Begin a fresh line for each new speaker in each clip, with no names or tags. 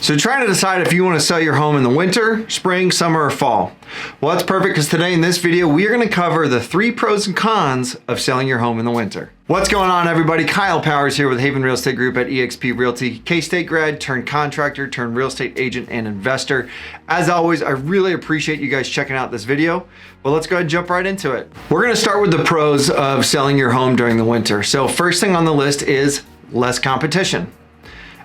So trying to decide if you want to sell your home in the winter, spring, summer, or fall. Well, that's perfect because today in this video, we are going to cover the 3 pros and cons of selling your home in the winter. What's going on, everybody? Kyle Powers here with Haven Real Estate Group at eXp Realty, K-State grad, turned contractor, turned real estate agent and investor. As always, I really appreciate you guys checking out this video. Well, let's go ahead and jump right into it. We're going to start with the pros of selling your home during the winter. So first thing on the list is less competition.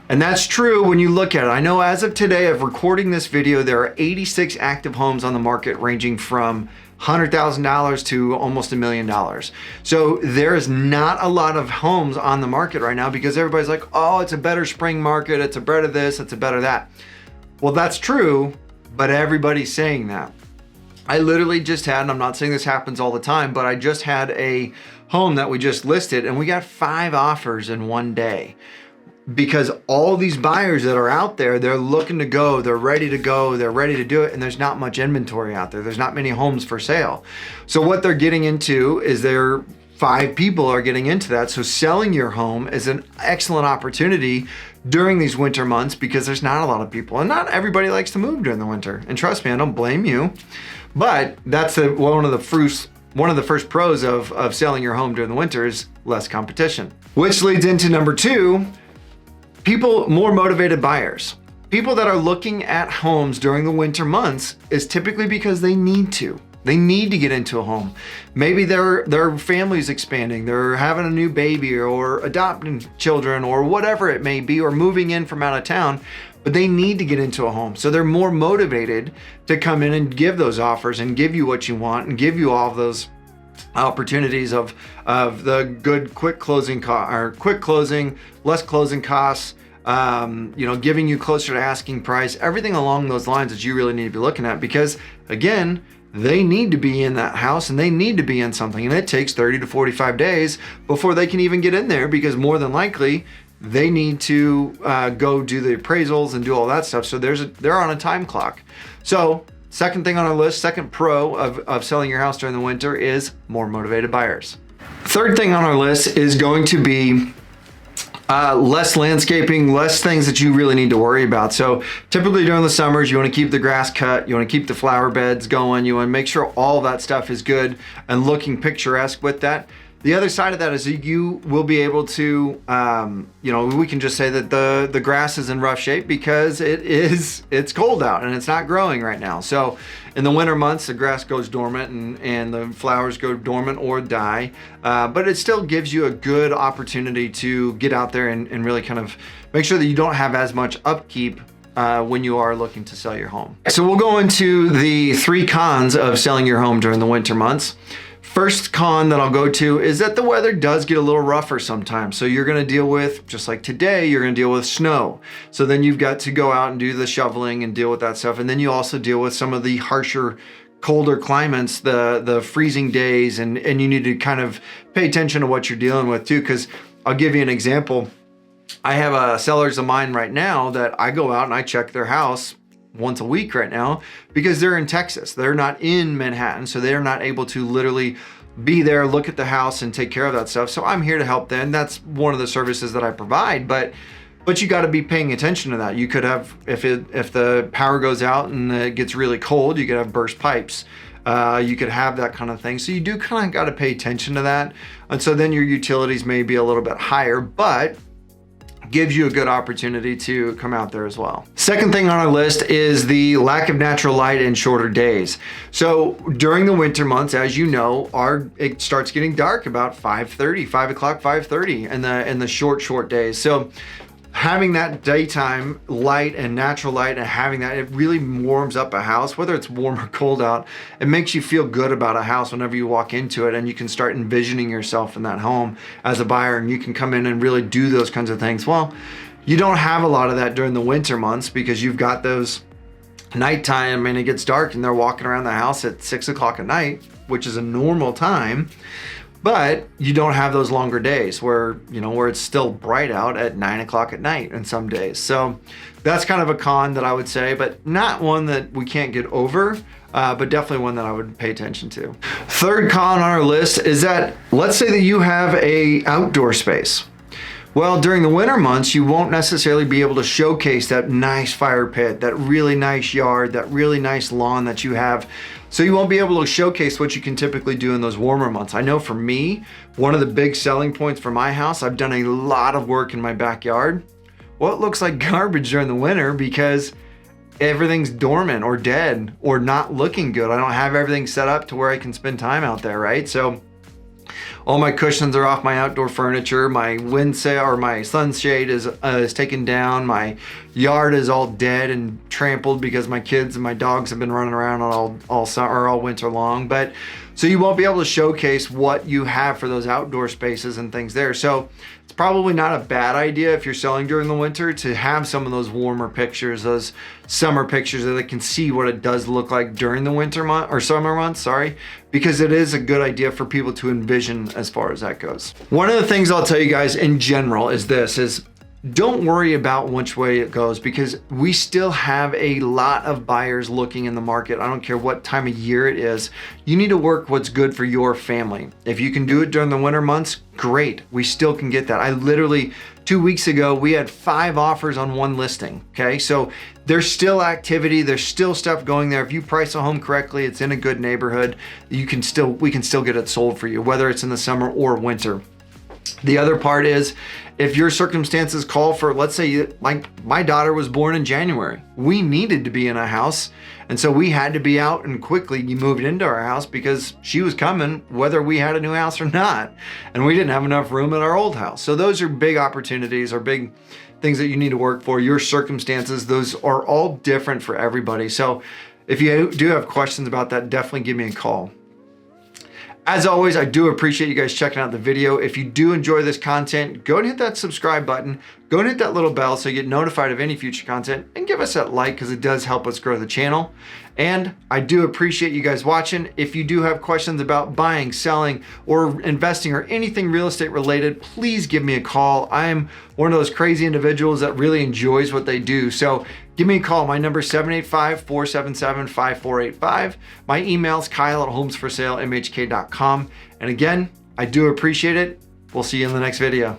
And that's true when you look at it. I know as of today of recording this video, there are 86 active homes on the market ranging from $100,000 to almost $1 million. So there's not a lot of homes on the market right now because everybody's like, oh, it's a better spring market. It's a better this, it's a better that. Well, that's true, but everybody's saying that. I literally just had, and I'm not saying this happens all the time, but I just had a home that we just listed and we got 5 offers in one day. Because all these buyers that are out there, they're looking to go, they're ready to go, they're ready to do it, and there's not much inventory out there. There's not many homes for sale. So what they're getting into is 5 people are getting into that. So selling your home is an excellent opportunity during these winter months because there's not a lot of people, and not everybody likes to move during the winter. And trust me, I don't blame you, but that's one of the first pros of selling your home during the winter is less competition. Which leads into number 2, more motivated buyers. People that are looking at homes during the winter months is typically because they need to. They need to get into a home. Maybe their family's expanding, they're having a new baby or adopting children or whatever it may be, or moving in from out of town, but they need to get into a home. So they're more motivated to come in and give those offers and give you what you want and give you all of those opportunities of the good quick closing, less closing costs, giving you closer to asking price, everything along those lines that you really need to be looking at, because again, they need to be in that house and they need to be in something, and it takes 30 to 45 days before they can even get in there, because more than likely they need to go do the appraisals and do all that stuff. So they're on a time clock. So second thing on our list, second pro of selling your house during the winter is more motivated buyers. Third thing on our list is going to be less landscaping, less things that you really need to worry about. So typically during the summers, you want to keep the grass cut, you want to keep the flower beds going, you want to make sure all that stuff is good and looking picturesque with that. The other side of that is you will be able to, we can just say that the grass is in rough shape because it's cold out and it's not growing right now. So in the winter months, the grass goes dormant and the flowers go dormant or die. But it still gives you a good opportunity to get out there and really kind of make sure that you don't have as much upkeep when you are looking to sell your home. So we'll go into the 3 cons of selling your home during the winter months. First con that I'll go to is that the weather does get a little rougher sometimes. So you're going to deal with, just like today, you're going to deal with snow. So then you've got to go out and do the shoveling and deal with that stuff. And then you also deal with some of the harsher, colder climates, the freezing days, and you need to kind of pay attention to what you're dealing with too. Because I'll give you an example. I have sellers of mine right now that I go out and I check their house once a week right now because they're in Texas. They're not in Manhattan, so they're not able to literally be there, look at the house and take care of that stuff. So I'm here to help them. That's one of the services that I provide, but you got to be paying attention to that. You could have, if the power goes out and it gets really cold, you could have burst pipes. You could have that kind of thing. So you do kind of got to pay attention to that. And so then your utilities may be a little bit higher, but gives you a good opportunity to come out there as well. Second thing on our list is the lack of natural light and shorter days. So during the winter months, as you know, it starts getting dark about 5 o'clock, 5:30 in the short days. So having that daytime light and natural light and having that, it really warms up a house, whether it's warm or cold out. It makes you feel good about a house whenever you walk into it, and you can start envisioning yourself in that home as a buyer, and you can come in and really do those kinds of things. Well, you don't have a lot of that during the winter months because you've got those nighttime and it gets dark and they're walking around the house at 6 o'clock at night, which is a normal time. But you don't have those longer days where it's still bright out at 9 o'clock at night in some days. So that's kind of a con that I would say, but not one that we can't get over, but definitely one that I would pay attention to. Third con on our list is that, let's say that you have a outdoor space. Well, during the winter months, you won't necessarily be able to showcase that nice fire pit, that really nice yard, that really nice lawn that you have. So you won't be able to showcase what you can typically do in those warmer months. I know for me, one of the big selling points for my house, I've done a lot of work in my backyard. Well, it looks like garbage during the winter because everything's dormant or dead or not looking good. I don't have everything set up to where I can spend time out there, right? So all my cushions are off my outdoor furniture. My windsail or my sunshade is taken down. My yard is all dead and trampled because my kids and my dogs have been running around all summer, all winter long. But so you won't be able to showcase what you have for those outdoor spaces and things there. So it's probably not a bad idea if you're selling during the winter to have some of those warmer pictures, those summer pictures that they can see what it does look like during the winter month or summer months, because it is a good idea for people to envision as far as that goes. One of the things I'll tell you guys in general is don't worry about which way it goes, because we still have a lot of buyers looking in the market. I don't care what time of year it is. You need to work what's good for your family. If you can do it during the winter months, great. We still can get that. I literally, 2 weeks ago, we had 5 offers on one listing, okay? So there's still activity, there's still stuff going there. If you price a home correctly, it's in a good neighborhood, we can still get it sold for you, whether it's in the summer or winter. The other part is, if your circumstances call for, let's say, like my daughter was born in January, we needed to be in a house. And so we had to be out and quickly moved into our house because she was coming, whether we had a new house or not. And we didn't have enough room at our old house. So those are big opportunities or big things that you need to work for. Your circumstances, those are all different for everybody. So if you do have questions about that, definitely give me a call. As always, I do appreciate you guys checking out the video. If you do enjoy this content, go and hit that subscribe button. Go and hit that little bell so you get notified of any future content, and give us that like because it does help us grow the channel. And I do appreciate you guys watching. If you do have questions about buying, selling, or investing or anything real estate related, please give me a call. I'm one of those crazy individuals that really enjoys what they do. So give me a call. My number is 785-477-5485. My email is kyle@homesforsalemhk.com. And again, I do appreciate it. We'll see you in the next video.